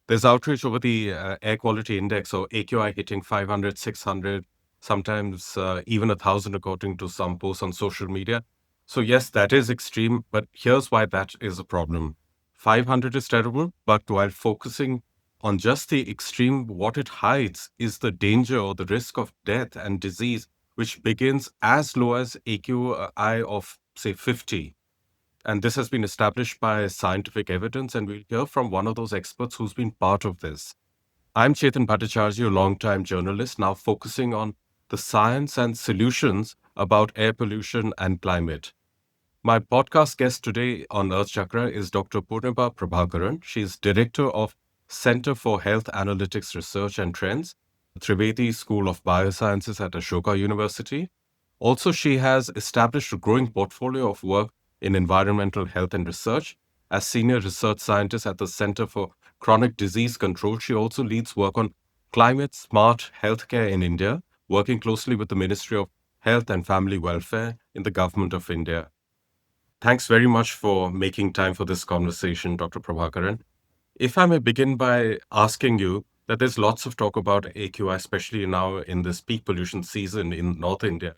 There's outrage over the air quality index, or AQI, hitting 500, 600, sometimes even 1,000, according to some posts on social media. So yes, that is extreme, but here's why that is a problem. 500 is terrible, but while focusing on just the extreme, what it hides is the danger or the risk of death and disease, which begins as low as AQI of, say, 50. And this has been established by scientific evidence, and we'll hear from one of those experts who's been part of this. I'm Chetan Bhattacharji, a longtime journalist, now focusing on the science and solutions about air pollution and climate. My podcast guest today on Earth Chakra is Dr. Poornima Prabhakaran. She's Director of Center for Health Analytics Research and Trends, Trivedi School of Biosciences at Ashoka University. Also, she has established a growing portfolio of work in environmental health and research. As Senior Research Scientist at the Center for Chronic Disease Control, she also leads work on climate-smart healthcare in India, working closely with the Ministry of Health and Family Welfare in the Government of India. Thanks very much for making time for this conversation, Dr. Prabhakaran. If I may begin by asking you that there's lots of talk about AQI, especially now in this peak pollution season in North India.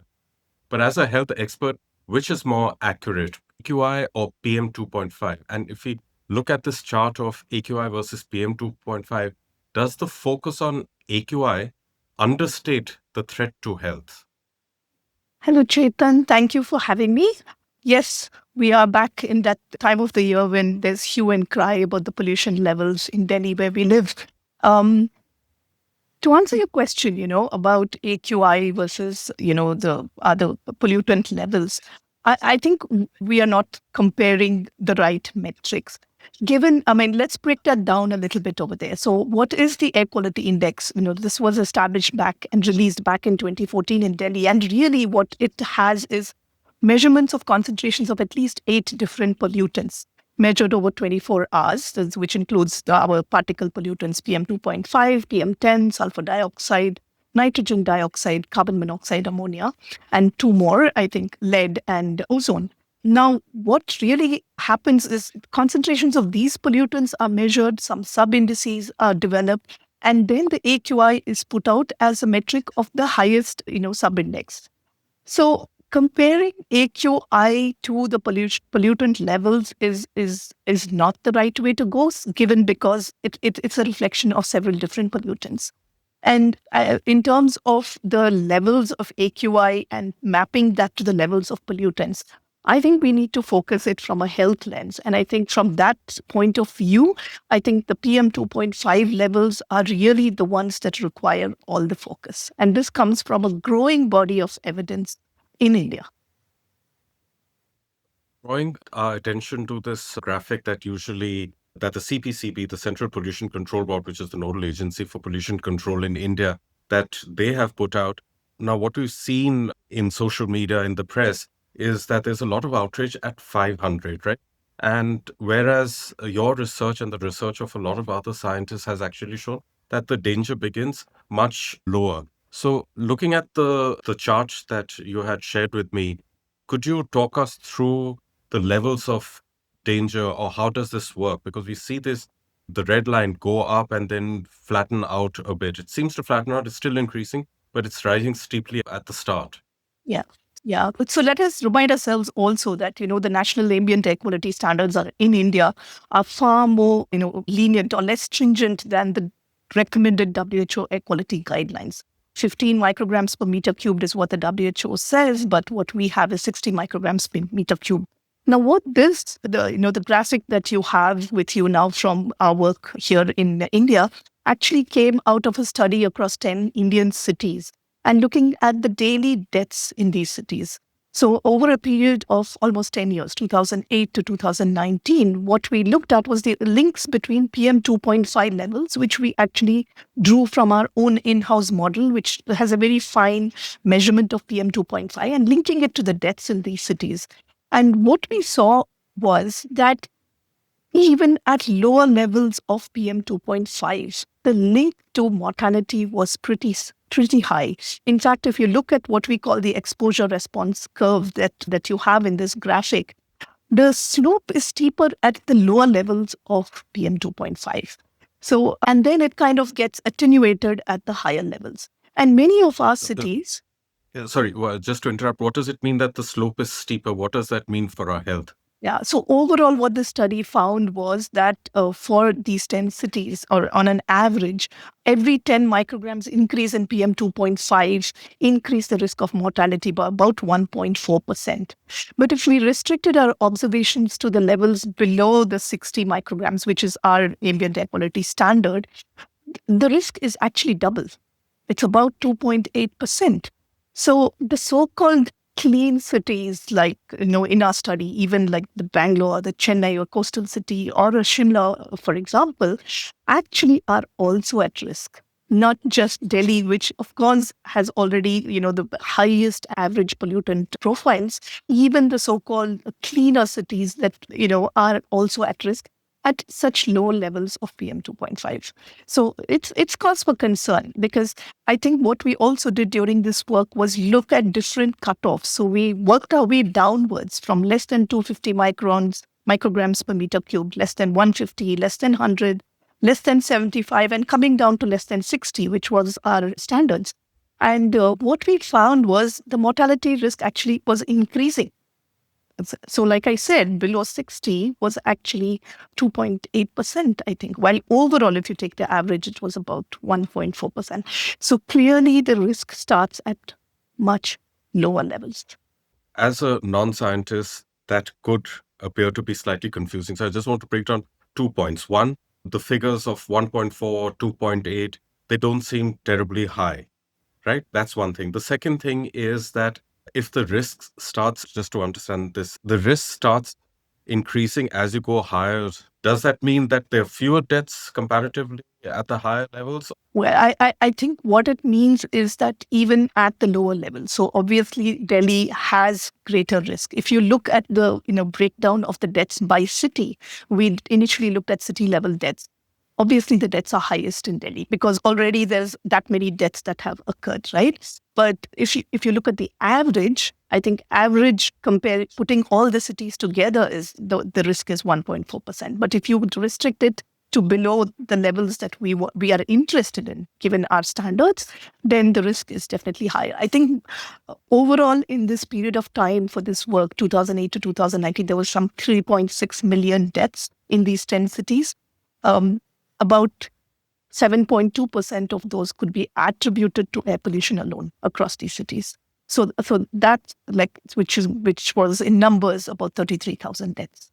But as a health expert, which is more accurate, AQI or PM2.5? And if we look at this chart of AQI versus PM2.5, does the focus on AQI understate the threat to health? Hello, Chetan. Thank you for having me. Yes, we are back in that time of the year when there's hue and cry about the pollution levels in Delhi where we live. To answer your question, about AQI versus, the other pollutant levels, I think we are not comparing the right metrics. Let's break that down a little bit over there. So what is the air quality index? This was established back and released back in 2014 in Delhi. And really what it has is measurements of concentrations of at least 8 different pollutants measured over 24 hours, which includes our particle pollutants, PM2.5, PM10, sulfur dioxide, nitrogen dioxide, carbon monoxide, ammonia, and 2 more, I think, lead and ozone. Now, what really happens is concentrations of these pollutants are measured, some sub-indices are developed, and then the AQI is put out as a metric of the highest, sub-index. So comparing AQI to the pollutant levels is not the right way to go, given because it's a reflection of several different pollutants. And in terms of the levels of AQI and mapping that to the levels of pollutants, I think we need to focus it from a health lens. And I think from that point of view, I think the PM2.5 levels are really the ones that require all the focus. And this comes from a growing body of evidence in India. Drawing our attention to this graphic that the CPCB, the Central Pollution Control Board, which is the nodal agency for pollution control in India, that they have put out. Now, what we've seen in social media, in the press, is that there's a lot of outrage at 500, right? And whereas your research and the research of a lot of other scientists has actually shown that the danger begins much lower. So looking at the chart that you had shared with me, could you talk us through the levels of danger, or how does this work? Because we see the red line go up and then flatten out a bit. It seems to flatten out, it's still increasing, but it's rising steeply at the start. Yeah. Yeah. So let us remind ourselves also that, the national ambient air quality standards in India are far more, lenient or less stringent than the recommended WHO air quality guidelines. 15 micrograms per meter cubed is what the WHO says, but what we have is 60 micrograms per meter cubed. Now, the graphic that you have with you now from our work here in India actually came out of a study across 10 Indian cities and looking at the daily deaths in these cities. So over a period of almost 10 years, 2008 to 2019, what we looked at was the links between PM2.5 levels, which we actually drew from our own in-house model, which has a very fine measurement of PM2.5, and linking it to the deaths in these cities. And what we saw was that even at lower levels of PM2.5, the link to mortality was pretty high. In fact, if you look at what we call the exposure response curve that you have in this graphic, the slope is steeper at the lower levels of PM2.5. So, and then it kind of gets attenuated at the higher levels. And many of our cities. Sorry, just to interrupt, what does it mean that the slope is steeper? What does that mean for our health? Yeah. So overall, what the study found was that for these 10 cities, or on an average, every 10 micrograms increase in PM2.5 increase the risk of mortality by about 1.4%. But if we restricted our observations to the levels below the 60 micrograms, which is our ambient air quality standard, the risk is actually double. It's about 2.8%. So the so-called clean cities, like, in our study, even like the Bangalore, the Chennai or coastal city, or a Shimla, for example, actually are also at risk. Not just Delhi, which of course has already, the highest average pollutant profiles. Even the so-called cleaner cities that, are also at risk at such low levels of PM2.5. So it's cause for concern, because I think what we also did during this work was look at different cutoffs. So we worked our way downwards from less than 250 micrograms per meter cubed, less than 150, less than 100, less than 75, and coming down to less than 60, which was our standards. And what we found was the mortality risk actually was increasing. So, like I said, below 60 was actually 2.8%, I think, while overall, if you take the average, it was about 1.4%. So clearly, the risk starts at much lower levels. As a non-scientist, that could appear to be slightly confusing. So I just want to break down 2 points. One, the figures of 1.4, 2.8, they don't seem terribly high, right? That's one thing. The second thing is that if the risk starts, just to understand this, the risk starts increasing as you go higher. Does that mean that there are fewer deaths comparatively at the higher levels? Well, I think what it means is that even at the lower level, so obviously Delhi has greater risk. If you look at the breakdown of the deaths by city, we initially looked at city level deaths. Obviously, the deaths are highest in Delhi because already there's that many deaths that have occurred, right? But if you look at the average, I think average putting all the cities together is the risk is 1.4%. But if you would restrict it to below the levels that we are interested in, given our standards, then the risk is definitely higher. I think overall in this period of time for this work, 2008 to 2019, there was some 3.6 million deaths in these 10 cities. About 7.2% of those could be attributed to air pollution alone across these cities. So that's which was in numbers about 33,000 deaths.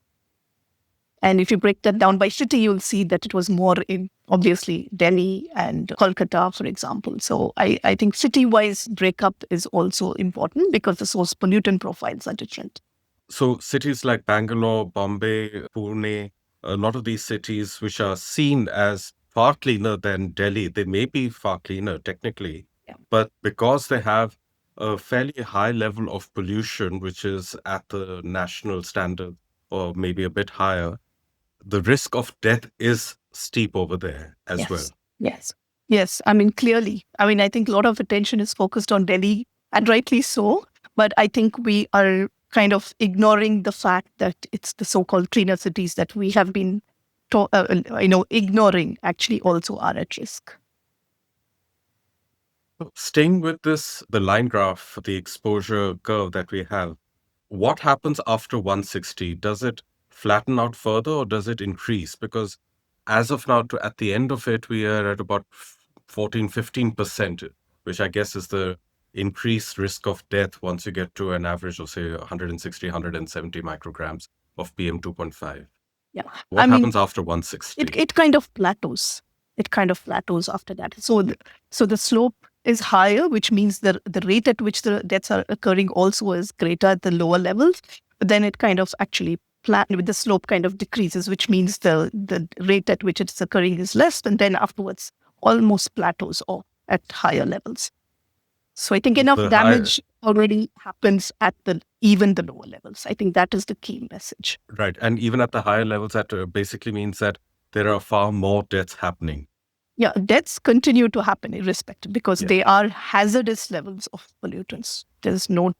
And if you break that down by city, you'll see that it was more in, obviously, Delhi and Kolkata, for example. So I think city-wise breakup is also important because the source pollutant profiles are different. So cities like Bangalore, Bombay, Pune, a lot of these cities which are seen as far cleaner than Delhi, they may be far cleaner technically, Yeah. but because they have a fairly high level of pollution, which is at the national standard or maybe a bit higher, the risk of death is steep over there as well. Yes. I mean, clearly. I mean, I think a lot of attention is focused on Delhi, and rightly so. But I think we are kind of ignoring the fact that it's the so-called cleaner cities that we have been, ignoring actually also are at risk. Staying with this, the line graph, the exposure curve that we have, what happens after 160? Does it flatten out further or does it increase? Because as of now, at the end of it, we are at about 14, 15%, which I guess is the increased risk of death once you get to an average of, say, 160, 170 micrograms of PM2.5. Yeah. What happens after 160? It kind of plateaus. It kind of plateaus after that. So the slope is higher, which means the rate at which the deaths are occurring also is greater at the lower levels. But then it kind of actually with the slope kind of decreases, which means the rate at which it's occurring is less, and then afterwards almost plateaus or at higher levels. So I think enough damage already happens at even the lower levels. I think that is the key message. Right. And even at the higher levels, that basically means that there are far more deaths happening. Yeah, deaths continue to happen irrespective because they are hazardous levels of pollutants. There's no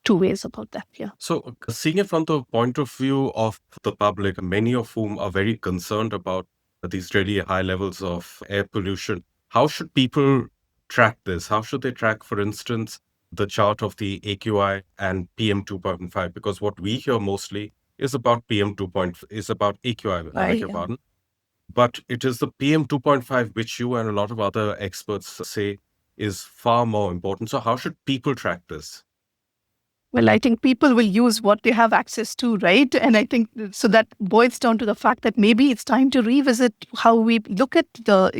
two ways about that. Yeah. So seeing it from the point of view of the public, many of whom are very concerned about these really high levels of air pollution. How should people track this? How should they track, for instance, the chart of the AQI and PM2.5? Because what we hear mostly is about is about AQI, I beg your Yeah. pardon. But it is the PM2.5 which you and a lot of other experts say is far more important. So how should people track this? Well, I think people will use what they have access to, right? And I think so that boils down to the fact that maybe it's time to revisit how we look at the,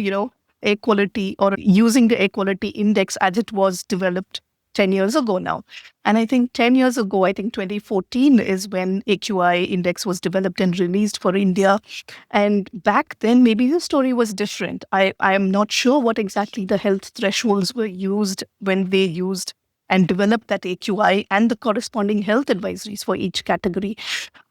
air quality or using the air quality index as it was developed 10 years ago now. And I think 10 years ago, I think 2014 is when AQI index was developed and released for India. And back then, maybe the story was different. I am not sure what exactly the health thresholds were used when they used and developed that AQI and the corresponding health advisories for each category.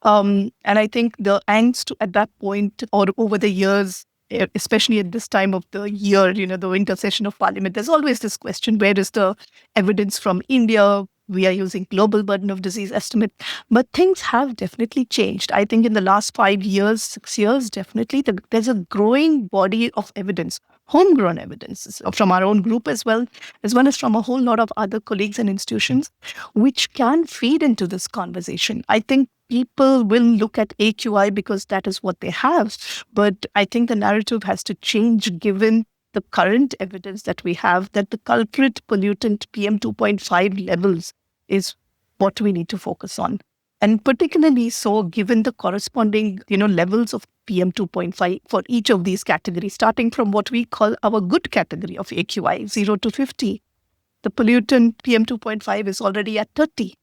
And I think the angst at that point or over the years, especially at this time of the year, the winter session of Parliament, there's always this question, where is the evidence from India? We are using global burden of disease estimate, but things have definitely changed. I think in the last 5 years, 6 years, definitely there's a growing body of evidence, homegrown evidence from our own group as well as from a whole lot of other colleagues and institutions, which can feed into this conversation. I think people will look at AQI because that is what they have. But I think the narrative has to change given the current evidence that we have that the culprit pollutant PM2.5 levels is what we need to focus on. And particularly so given the corresponding, levels of PM2.5 for each of these categories, starting from what we call our good category of AQI, 0 to 50. The pollutant PM2.5 is already at 30.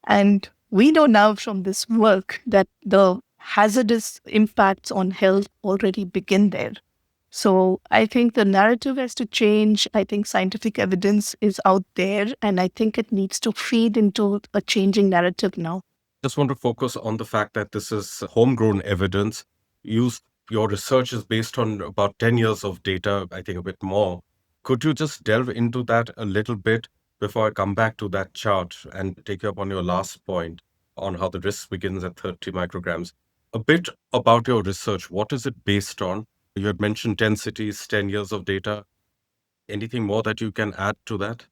And we know now from this work that the hazardous impacts on health already begin there. So I think the narrative has to change. I think scientific evidence is out there, and I think it needs to feed into a changing narrative now. Just want to focus on the fact that this is homegrown evidence. Your research is based on about 10 years of data, I think a bit more. Could you just delve into that a little bit before I come back to that chart and take you up on your last point on how the risk begins at 30 micrograms? A bit about your research. What is it based on? You had mentioned 10 cities, 10 years of data. Anything more that you can add to that?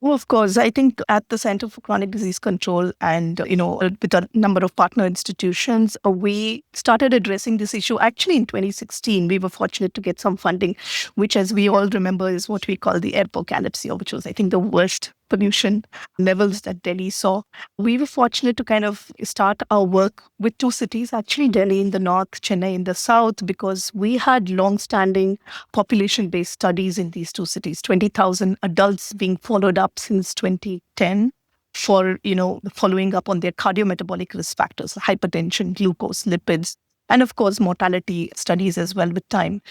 Well, of course, I think at the Center for Chronic Disease Control and, with a number of partner institutions, we started addressing this issue. Actually, in 2016, we were fortunate to get some funding, which, as we all remember, is what we call the apocalypse, which was, I think, the worst pollution levels that Delhi saw. We were fortunate to kind of start our work with two cities, actually Delhi in the north, Chennai in the south, because we had long-standing population-based studies in these two cities, 20,000 adults being followed up since 2010 for, following up on their cardiometabolic risk factors, hypertension, glucose, lipids, and of course, mortality studies as well with time.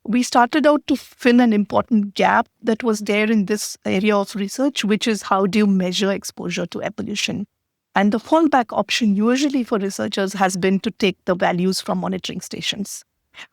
We started out to fill an important gap that was there in this area of research, which is how do you measure exposure to air pollution? And the fallback option usually for researchers has been to take the values from monitoring stations,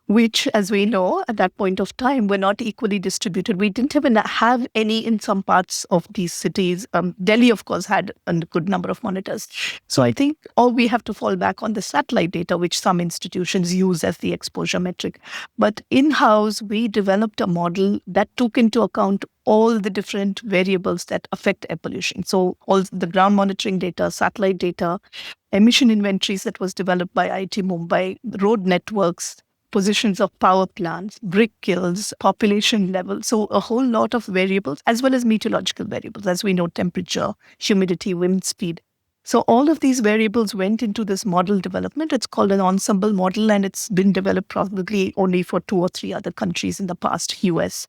which, as we know, at that point of time, were not equally distributed. We didn't even have any in some parts of these cities. Delhi, of course, had a good number of monitors. So I think all we have to fall back on the satellite data, which some institutions use as the exposure metric. But in-house, we developed a model that took into account all the different variables that affect air pollution. So all the ground monitoring data, satellite data, emission inventories that was developed by IIT Mumbai, road networks, positions of power plants, brick kilns, population level. So a whole lot of variables, as well as meteorological variables, as we know, temperature, humidity, wind speed. So all of these variables went into this model development. It's called an ensemble model, and it's been developed probably only for 2 or 3 other countries in the past, US,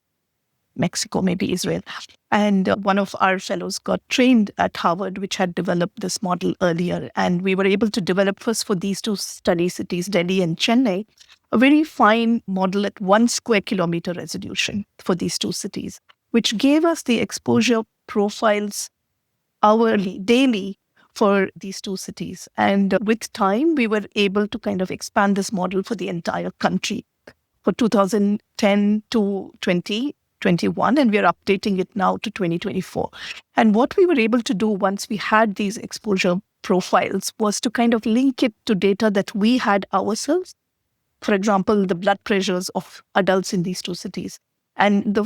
Mexico, maybe Israel. And one of our fellows got trained at Harvard, which had developed this model earlier. And we were able to develop first for these two study cities, Delhi and Chennai, a very fine model at 1 square kilometer resolution for these two cities, which gave us the exposure profiles hourly, daily for these two cities. And with time, we were able to kind of expand this model for the entire country for 2010 to 2021, and we are updating it now to 2024. And what we were able to do once we had these exposure profiles was to kind of link it to data that we had ourselves, for example, the blood pressures of adults in these two cities. And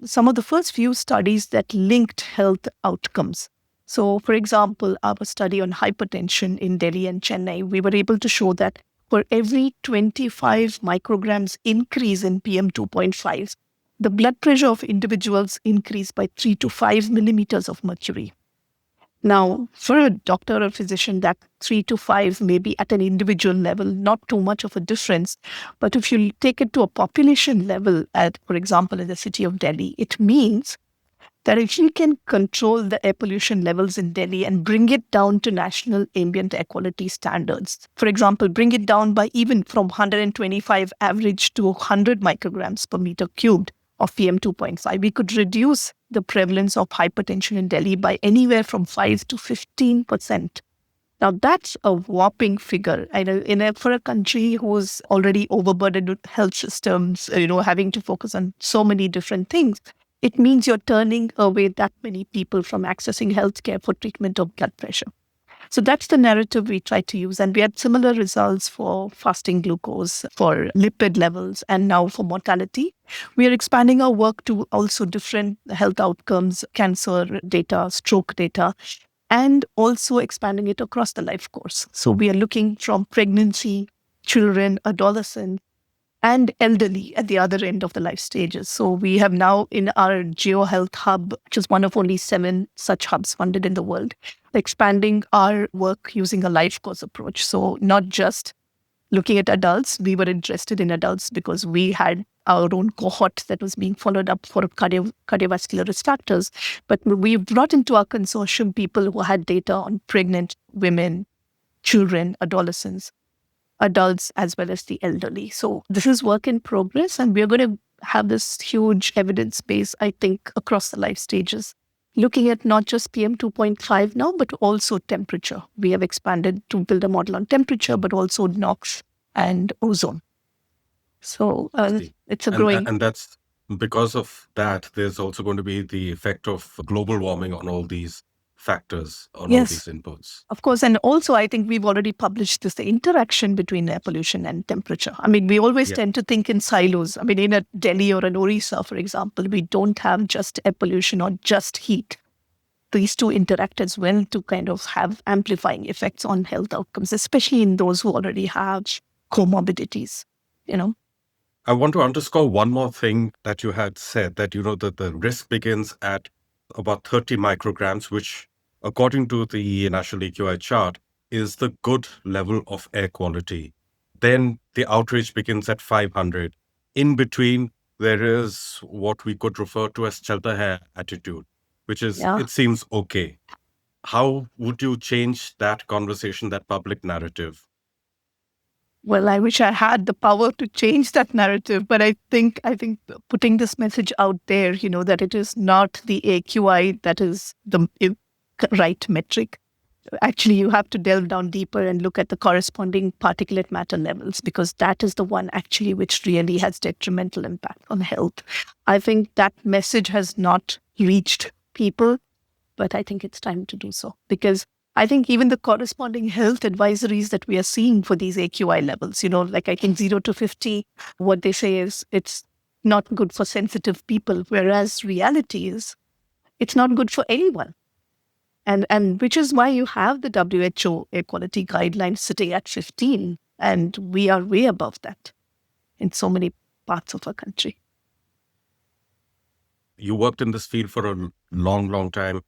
some of the first few studies that linked health outcomes. So, for example, our study on hypertension in Delhi and Chennai, we were able to show that for every 25 micrograms increase in PM2.5, the blood pressure of individuals increased by 3 to 5 millimeters of mercury. Now, for a doctor or physician, that 3 to 5 may be at an individual level, not too much of a difference. But if you take it to a population level, for example, in the city of Delhi, it means that if you can control the air pollution levels in Delhi and bring it down to national ambient air quality standards, for example, bring it down by even from 125 average to 100 micrograms per meter cubed of PM2.5, we could reduce the prevalence of hypertension in Delhi by anywhere from 5 to 15%. Now, that's a whopping figure. I know for a country who's already overburdened with health systems, having to focus on so many different things, it means you're turning away that many people from accessing healthcare for treatment of blood pressure. So that's the narrative we try to use. And we had similar results for fasting glucose, for lipid levels, and now for mortality. We are expanding our work to also different health outcomes, cancer data, stroke data, and also expanding it across the life course. So we are looking from pregnancy, children, adolescents, and elderly at the other end of the life stages. So we have now in our GeoHealth Hub, which is one of only 7 such hubs funded in the world, expanding our work using a life course approach. So not just looking at adults, we were interested in adults because we had our own cohort that was being followed up for cardiovascular risk factors. But we brought into our consortium people who had data on pregnant women, children, adolescents, adults, as well as the elderly. So this is work in progress, and we're going to have this huge evidence base, I think, across the life stages, looking at not just PM2.5 now, but also temperature. We have expanded to build a model on temperature, but also NOx and ozone. So it's a growing... And that's because of that, there's also going to be the effect of global warming on all these factors, on all these inputs. Of course. And also, I think we've already published this, the interaction between air pollution and temperature. I mean, we always tend to think in silos. I mean, in a Delhi or an Orissa, for example, we don't have just air pollution or just heat. These two interact as well to kind of have amplifying effects on health outcomes, especially in those who already have comorbidities, I want to underscore one more thing that you had said, that, that the risk begins at about 30 micrograms, which, according to the National AQI chart, is the good level of air quality. Then the outrage begins at 500. In between, there is what we could refer to as chalta hai attitude, which is, it seems okay. How would you change that conversation, that public narrative? Well, I wish I had the power to change that narrative, but I think putting this message out there, that it is not the AQI that is the right metric. Actually, you have to delve down deeper and look at the corresponding particulate matter levels, because that is the one actually which really has detrimental impact on health. I think that message has not reached people, but I think it's time to do so, because I think even the corresponding health advisories that we are seeing for these AQI levels, like I think 0 to 50, what they say is it's not good for sensitive people, whereas reality is it's not good for anyone. And which is why you have the WHO air quality guidelines sitting at 15, and we are way above that in so many parts of our country. You worked in this field for a long, long time.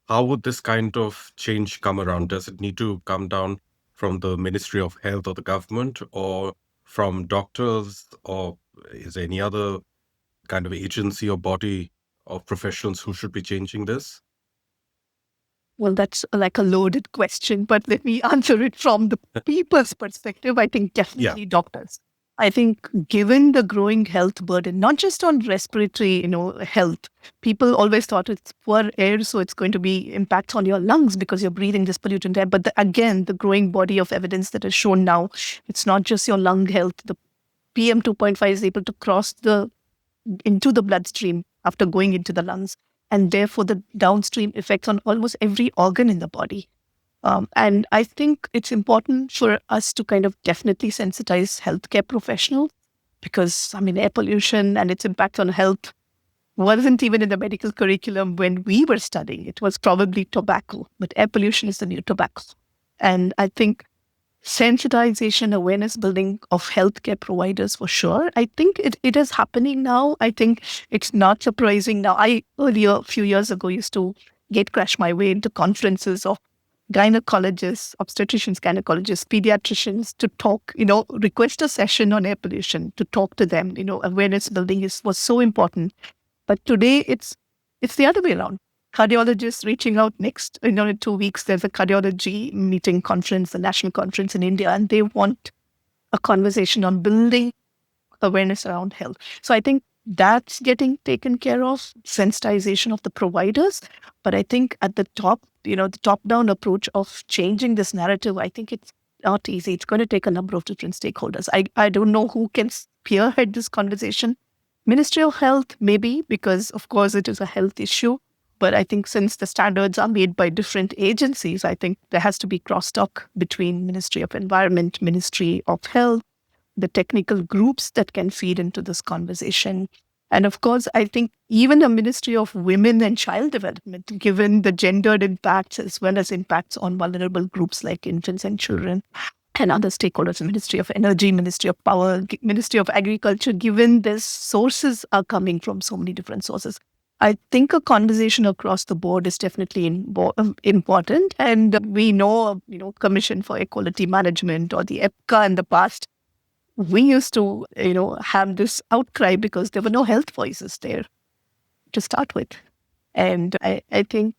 How would this kind of change come around? Does it need to come down from the Ministry of Health or the government, or from doctors, or is there any other kind of agency or body of professionals who should be changing this? Well, that's like a loaded question, but let me answer it from the people's perspective. I think definitely doctors. I think given the growing health burden, not just on respiratory, health, people always thought it's poor air, so it's going to be impacts on your lungs because you're breathing this pollutant air. But again, the growing body of evidence that is shown now, it's not just your lung health. The PM2.5 is able to cross into the bloodstream after going into the lungs, and therefore the downstream effects on almost every organ in the body. And I think it's important for us to kind of definitely sensitize healthcare professionals because, air pollution and its impact on health wasn't even in the medical curriculum when we were studying. It was probably tobacco, but air pollution is the new tobacco. And I think sensitization, awareness building of healthcare providers for sure. I think it is happening now. I think it's not surprising now. I earlier, a few years ago, used to gate crash my way into conferences of gynecologists, obstetricians, gynecologists, pediatricians to talk, request a session on air pollution to talk to them. Awareness building was so important. But today it's the other way around. Cardiologists reaching out next, in 2 weeks, there's a cardiology meeting conference, a national conference in India, and they want a conversation on building awareness around health. So I think that's getting taken care of, sensitization of the providers. But I think at the top, the top-down approach of changing this narrative, I think it's not easy. It's going to take a number of different stakeholders. I don't know who can spearhead this conversation. Ministry of Health, maybe, because of course it is a health issue. But I think since the standards are made by different agencies, I think there has to be crosstalk between Ministry of Environment, Ministry of Health, the technical groups that can feed into this conversation. And of course, I think even the Ministry of Women and Child Development, given the gendered impacts as well as impacts on vulnerable groups like infants and children, and other stakeholders, Ministry of Energy, Ministry of Power, Ministry of Agriculture, given these sources are coming from so many different sources. I think a conversation across the board is definitely important. And we know, Commission for Equality Management or the EPCA in the past, we used to, have this outcry because there were no health voices there to start with. And I think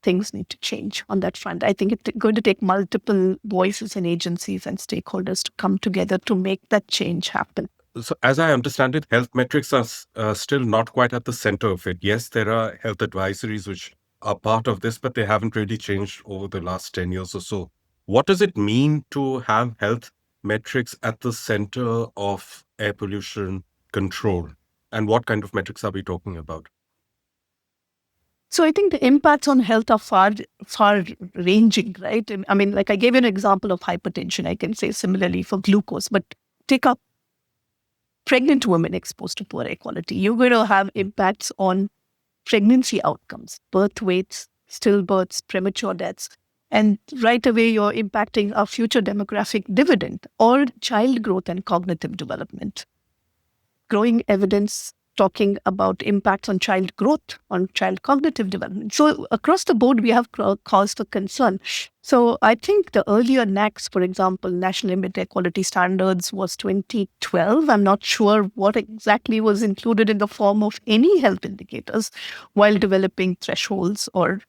things need to change on that front. I think it's going to take multiple voices and agencies and stakeholders to come together to make that change happen. So, as I understand it, health metrics are still not quite at the center of it. Yes, there are health advisories which are part of this, but they haven't really changed over the last 10 years or so. What does it mean to have health metrics at the center of air pollution control? And what kind of metrics are we talking about? So I think the impacts on health are far ranging, right? Like I gave you an example of hypertension. I can say similarly for glucose, but take up pregnant women exposed to poor air quality. You're going to have impacts on pregnancy outcomes, birth weights, stillbirths, premature deaths. And right away, you're impacting our future demographic dividend or child growth and cognitive development. Growing evidence talking about impacts on child growth, on child cognitive development. So across the board, we have cause for concern. So I think the earlier NACs, for example, National Ambient Air Quality Standards was 2012. I'm not sure what exactly was included in the form of any health indicators while developing thresholds. Or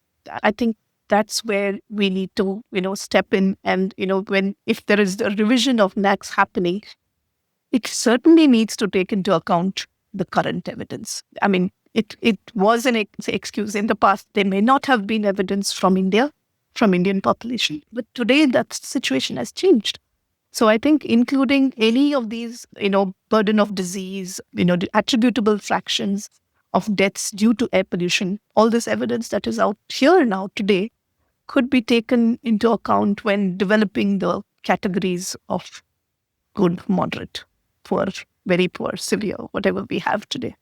I think that's where we need to, step in. And, if there is a revision of NACs happening, it certainly needs to take into account the current evidence. It was an excuse in the past. There may not have been evidence from India, from Indian population, but today that situation has changed. So I think including any of these, burden of disease, the attributable fractions of deaths due to air pollution, all this evidence that is out here now today could be taken into account when developing the categories of good, moderate, poor, very poor, severe, whatever we have today.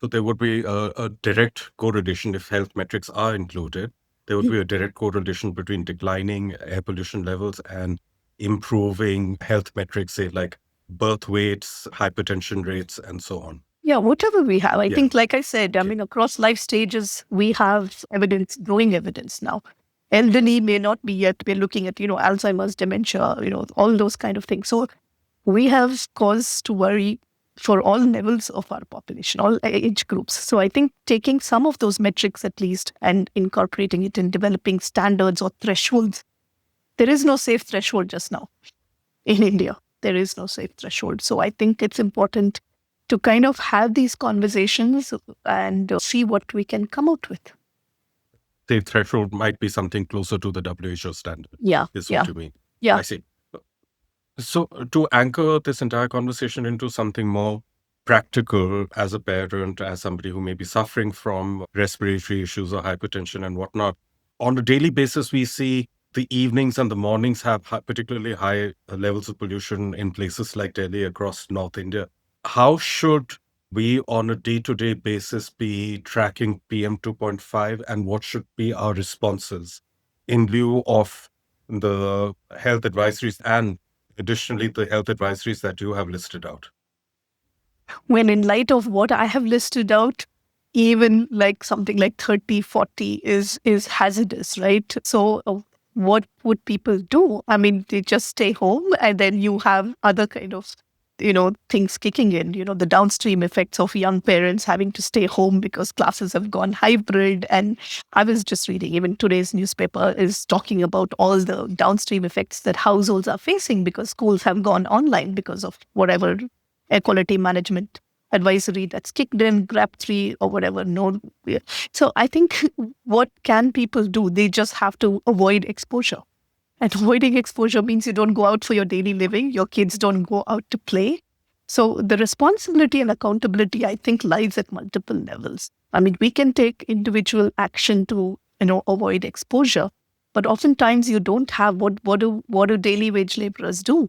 So there would be a direct correlation if health metrics are included. There would be a direct correlation between declining air pollution levels and improving health metrics, say like birth weights, hypertension rates, and so on. Yeah, whatever we have. I think, like I said, across life stages, we have evidence, growing evidence now. Elderly may not be yet. We're looking at, Alzheimer's, dementia, all those kind of things. So we have cause to worry for all levels of our population, all age groups. So I think taking some of those metrics at least and incorporating it in developing standards or thresholds. There is no safe threshold just now in India. There is no safe threshold. So I think it's important to kind of have these conversations and see what we can come out with. The threshold might be something closer to the WHO standard. Yeah. Is what you mean. Yeah. I see. So to anchor this entire conversation into something more practical as a parent, as somebody who may be suffering from respiratory issues or hypertension and whatnot, on a daily basis, we see the evenings and the mornings have particularly high levels of pollution in places like Delhi across North India. How should we, on a day-to-day basis, be tracking PM2.5, and what should be our responses in lieu of the health advisories and additionally the health advisories that you have listed out? When in light of what I have listed out, even like something like 30, 40 is hazardous, right? So what would people do? I mean, they just stay home, and then you have other kind of, things kicking in, the downstream effects of young parents having to stay home because classes have gone hybrid. And I was just reading, even today's newspaper is talking about all the downstream effects that households are facing because schools have gone online because of whatever air quality management advisory that's kicked in, grab 3 or whatever. No, yeah. So I think what can people do? They just have to avoid exposure. And avoiding exposure means you don't go out for your daily living. Your kids don't go out to play. So the responsibility and accountability, I think, lies at multiple levels. I mean, we can take individual action to, avoid exposure, but oftentimes you don't have what do daily wage laborers do?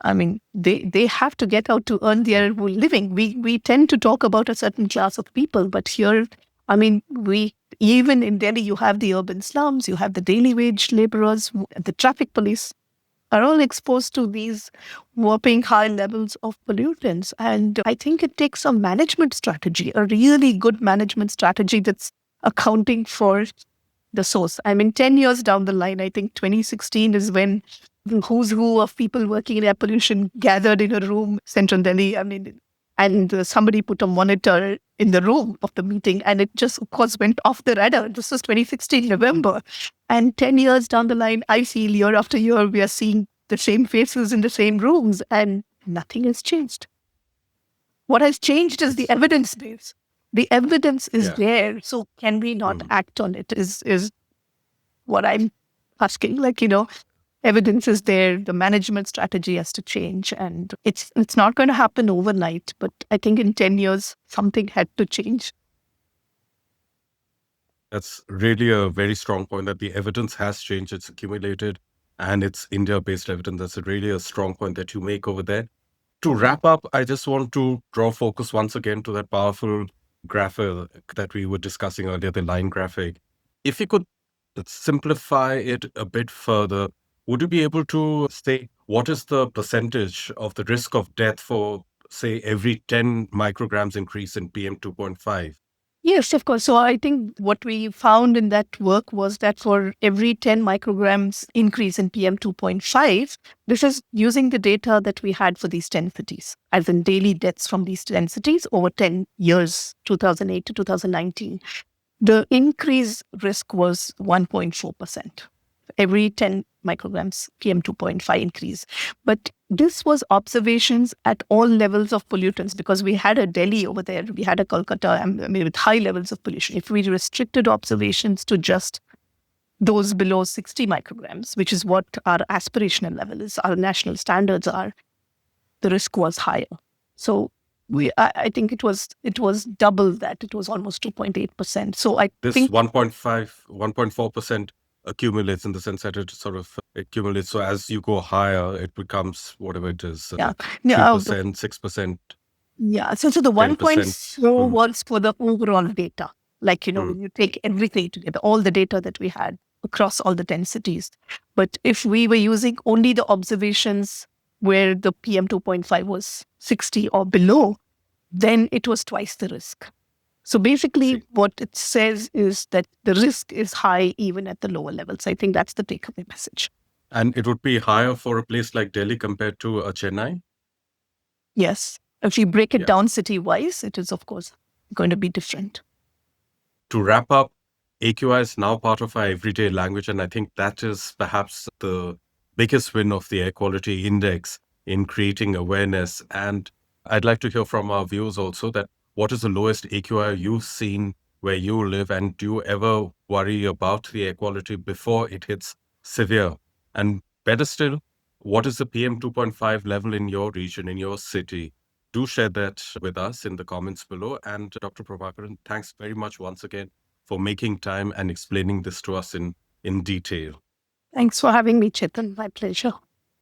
I mean, they have to get out to earn their living. We tend to talk about a certain class of people, but here, I mean, we even in Delhi, you have the urban slums, you have the daily wage laborers, the traffic police are all exposed to these whopping high levels of pollutants. And I think it takes a management strategy, a really good management strategy that's accounting for the source. I mean, 10 years down the line, I think 2016 is when the who's who of people working in air pollution gathered in a room, central Delhi. I mean, and somebody put a monitor in the room of the meeting, and it just, of course, went off the radar. This was 2016 November. And 10 years down the line, I feel year after year, we are seeing the same faces in the same rooms, and nothing has changed. What has changed is the evidence base. The evidence is Yeah. there. So can we not act on it is what I'm asking. Like, evidence is there, the management strategy has to change, and it's not going to happen overnight, but I think in 10 years something had to change. That's really a very strong point, that the evidence has changed, it's accumulated, and it's India-based evidence. That's really a strong point that you make over there. To wrap up, I just want to draw focus once again to that powerful graphic that we were discussing earlier, the line graphic. If you could simplify it a bit further, would you be able to say what is the percentage of the risk of death for, say, every 10 micrograms increase in PM2.5? Yes, of course. So I think what we found in that work was that for every 10 micrograms increase in PM2.5, this is using the data that we had for these 10 cities, as in daily deaths from these 10 cities over 10 years, 2008 to 2019. The increase risk was 1.4%. Every 10 micrograms PM2.5 increase. But this was observations at all levels of pollutants, because we had a Delhi over there, we had a Kolkata, I mean, with high levels of pollution. If we restricted observations to just those below 60 micrograms, which is what our aspirational level is, our national standards are, the risk was higher. So I think it was double that. It was almost 2.8%. So I This think 1.5, 1.4% accumulates in the sense that it sort of accumulates. So as you go higher, it becomes whatever it is, yeah, 3%, 6%, yeah. So the 10%. 1.4 was for the overall data. Like, when you take everything together, all the data that we had across all the 10 cities. But if we were using only the observations where the PM2.5 was 60 or below, then it was twice the risk. So basically, what it says is that the risk is high even at the lower levels. I think that's the takeaway message. And it would be higher for a place like Delhi compared to Chennai? Yes. If you break it Yeah. down city-wise, it is, of course, going to be different. To wrap up, AQI is now part of our everyday language, and I think that is perhaps the biggest win of the Air Quality Index in creating awareness. And I'd like to hear from our viewers also that what is the lowest AQI you've seen where you live, and do you ever worry about the air quality before it hits severe? And better still, what is the PM2.5 level in your region, in your city? Do share that with us in the comments below. And Dr. Prabhakaran, thanks very much once again for making time and explaining this to us in detail. Thanks for having me, Chetan. My pleasure.